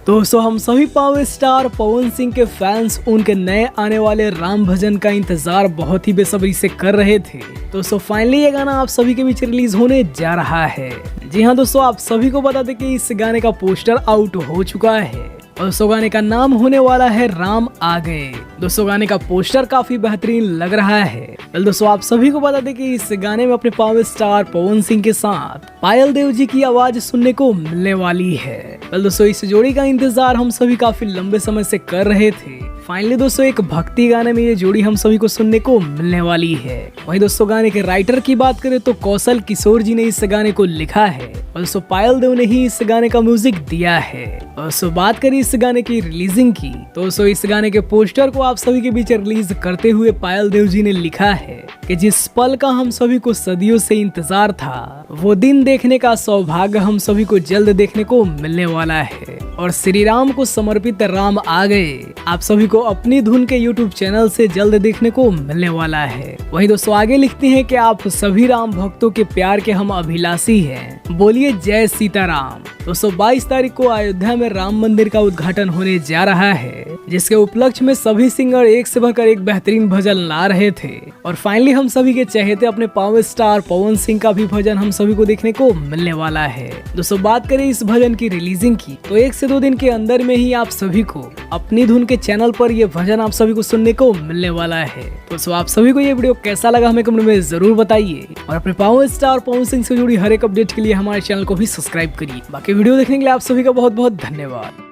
दोस्तों हम सभी पावर स्टार पवन सिंह के फैंस उनके नए आने वाले राम भजन का इंतजार बहुत ही बेसब्री से कर रहे थे। दोस्तों फाइनली ये गाना आप सभी के बीच रिलीज होने जा रहा है। जी हाँ दोस्तों, आप सभी को बता दें कि इस गाने का पोस्टर आउट हो चुका है और दोस्तों गाने का नाम होने वाला है राम आ गए। दोस्तों गाने का पोस्टर काफी बेहतरीन लग रहा है। दोस्तों आप सभी को बता दें कि इस गाने में अपने पावर स्टार पवन सिंह के साथ पायल देव जी की आवाज सुनने को मिलने वाली है। दोस्तों इस जोड़ी का इंतजार हम सभी काफी लंबे समय से कर रहे थे। फाइनली दोस्तों एक भक्ति गाने में ये जोड़ी हम सभी को सुनने को मिलने वाली है। वहीं दोस्तों गाने के राइटर की बात करें तो कौशल किशोर जी ने इस गाने को लिखा है और दोस्तों पायल देव ने ही इस गाने का म्यूजिक दिया है। और दोस्तों बात करें इस गाने की रिलीजिंग की तो दोस्तों इस गाने के पोस्टर को आप सभी के बीच रिलीज करते हुए पायल देव जी ने लिखा है कि जिस पल का हम सभी को सदियों से इंतजार था, वो दिन देखने का सौभाग्य हम सभी को जल्द देखने को मिलने वाला है और श्री राम को समर्पित राम आ गए आप सभी को अपनी धुन के YouTube चैनल से जल्द देखने को मिलने वाला है। वहीं दोस्तों आगे लिखते हैं कि आप सभी राम भक्तों के प्यार के हम अभिलाषी हैं, बोलिए जय सीताराम। दोस्तों 22 तारीख को अयोध्या में राम मंदिर का उद्घाटन होने जा रहा है, जिसके उपलक्ष्य में सभी सिंगर एक से बढ़कर एक बेहतरीन भजन ला रहे थे और फाइनली हम सभी के चहेते अपने पावर स्टार पवन सिंह का भी भजन हम सभी को देखने को मिलने वाला है। दोस्तों बात करें इस भजन की रिलीजिंग की तो 1 से 2 दिन के अंदर में ही आप सभी को अपनी धुन के चैनल पर ये भजन आप सभी को सुनने को मिलने वाला है। दोस्तों आप सभी को ये वीडियो कैसा लगा हमें कमेंट में जरूर बताइए और अपने पावर स्टार पवन सिंह से जुड़ी हर एक अपडेट के लिए हमारे चैनल को भी सब्सक्राइब करिए। बाकी वीडियो देखने के लिए आप सभी का बहुत बहुत धन्यवाद।